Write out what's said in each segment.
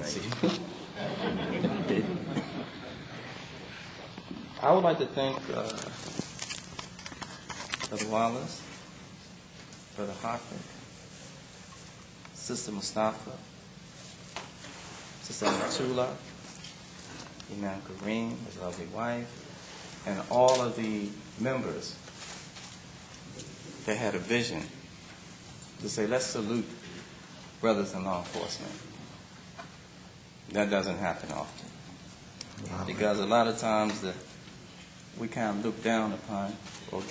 See. I would like to thank Brother Wallace, Brother Hockman, Sister Mustafa, Sister Matula, Imam Kareem, his lovely wife, and all of the members that had a vision to say, let's salute brothers in law enforcement. That doesn't happen often. Because a lot of times we kind of look down upon or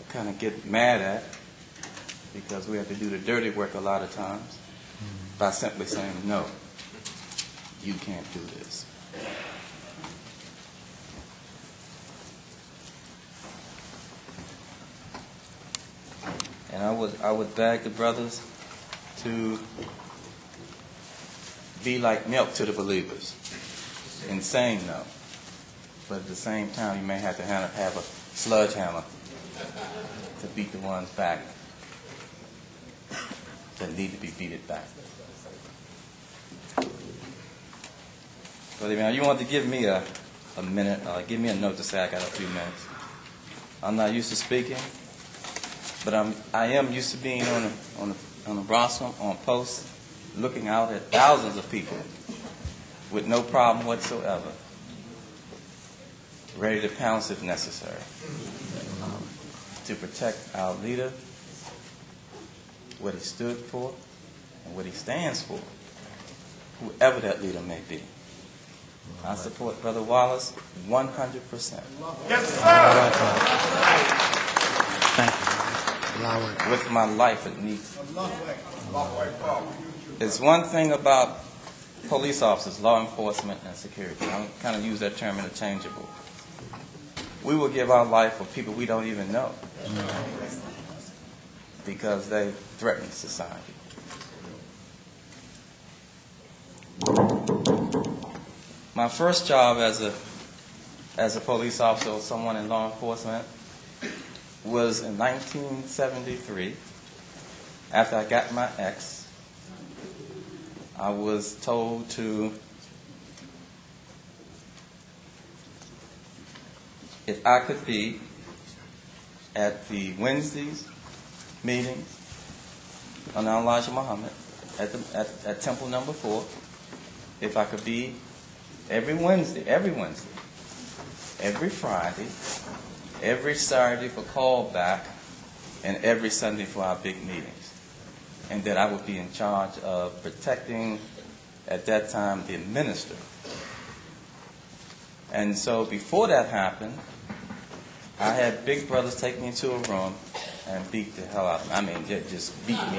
kind of get mad at because we have to do the dirty work a lot of times by simply saying, no, you can't do this. And I would beg the brothers to be like milk to the believers in saying no. But at the same time, you may have to have a sledgehammer to beat the ones back that need to be beaten back. Brother, man, you want to give me a minute, give me a note to say I got a few minutes. I'm not used to speaking, but I am used to being on the rostrum, on post, looking out at thousands of people with no problem whatsoever, ready to pounce if necessary, to protect our leader, what he stood for, and what he stands for, whoever that leader may be. I support Brother Wallace 100%. Yes, sir! Thank you. With my life at least. It's one thing about police officers, law enforcement, and security. I kind of use that term interchangeable. We will give our life for people we don't even know because they threaten society. My first job as a police officer or someone in law enforcement was in 1973. After I got my X, I was told to, if I could be at the Wednesdays meetings on Elijah Mohammed at Temple number 4, if I could be every Wednesday, every Friday, every Saturday for callback, and every Sunday for our big meetings. And that I would be in charge of protecting, at that time, the minister. And so before that happened, I had big brothers take me into a room and beat the hell out of me. I mean, just beat me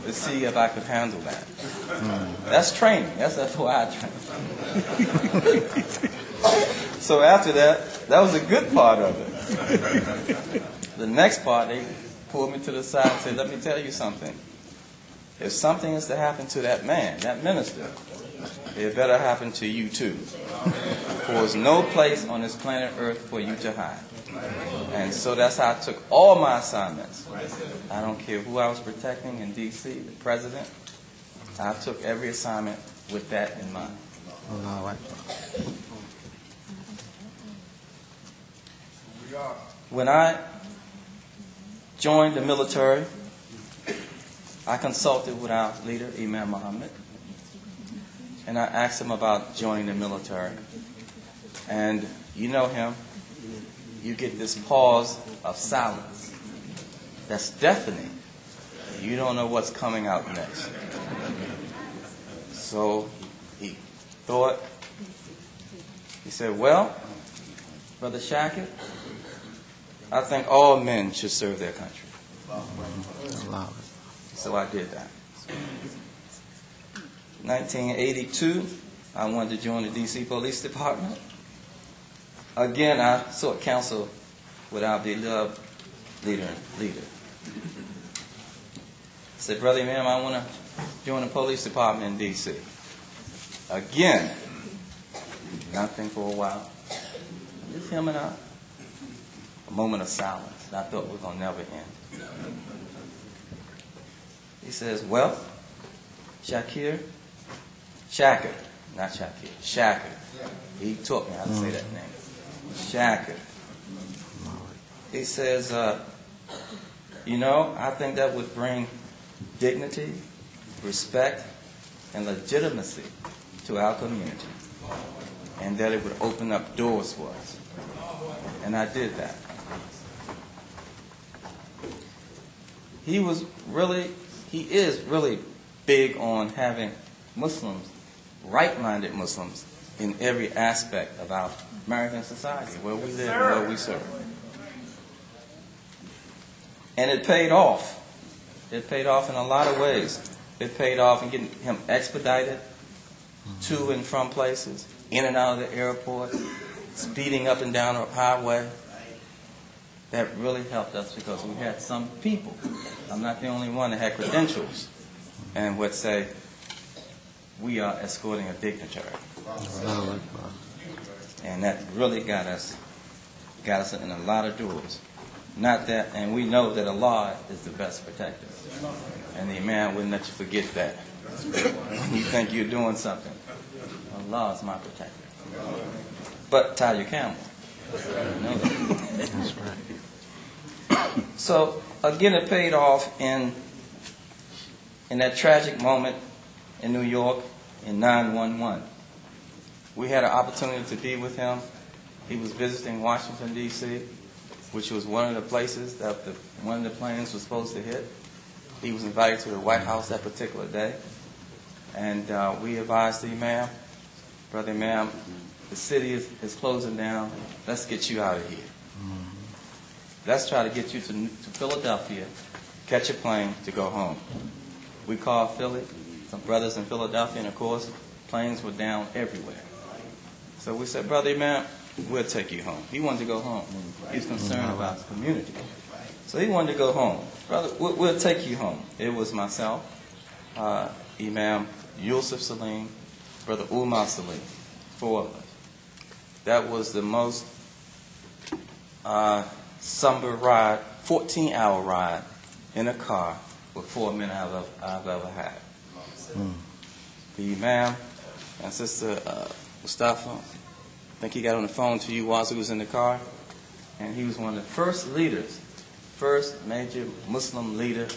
to see if I could handle that. That's training. That's why I train. So after that was a good part of it. The next part, they pulled me to the side and said, let me tell you something. If something is to happen to that man, that minister, it better happen to you too. There's no place on this planet Earth for you to hide. And so that's how I took all my assignments. I don't care who I was protecting in D.C., the president. I took every assignment with that in mind. When I joined the military, I consulted with our leader, Imam Mohammed, and I asked him about joining the military. And you know him, you get this pause of silence that's deafening. You don't know what's coming out next. So he thought, he said, well, Brother Shakir, I think all men should serve their country. So I did that. 1982, I wanted to join the D.C. Police Department. Again, I sought counsel with our beloved leader. I said, Brother Imam, I want to join the police department in D.C. Again, nothing for a while. Just him and I. A moment of silence. I thought we were going to never end. He says, well, Shakir? Shakir, not Shakir. Shakir. He taught me how to say that name. Shakir. He says, I think that would bring dignity, respect, and legitimacy to our community. And that it would open up doors for us. And I did that. He is really big on having Muslims, right-minded Muslims, in every aspect of our American society, where we live and where we serve. And it paid off. It paid off in a lot of ways. It paid off in getting him expedited to and from places, in and out of the airport, speeding up and down the highway. That really helped us because we had some people, I'm not the only one that had credentials, and would say, we are escorting a dignitary. And that really got us in a lot of doors. Not that, and we know that Allah is the best protector. And the Imam wouldn't let you forget that. When you think you're doing something, Allah is my protector. But tie your camel. You know that. That's right. So, again, it paid off in that tragic moment in New York in 9/11. We had an opportunity to be with him. He was visiting Washington, D.C., which was one of the places that one of the planes was supposed to hit. He was invited to the White House that particular day. And we advised the Imam, Brother Imam, the city is closing down. Let's get you out of here. Let's try to get you to Philadelphia, catch a plane to go home. We called Philly, some brothers in Philadelphia, and of course, planes were down everywhere. So we said, Brother Imam, we'll take you home. He wanted to go home. He was concerned about the community. So he wanted to go home. Brother, we'll take you home. It was myself, Imam Yusuf Salim, Brother Umar Salim, 4 of us. That was the most somber ride, 14-hour ride in a car with 4 men I've ever had. The Imam and Sister Mustafa, I think he got on the phone to you while he was in the car, and he was one of the first leaders, first major Muslim leader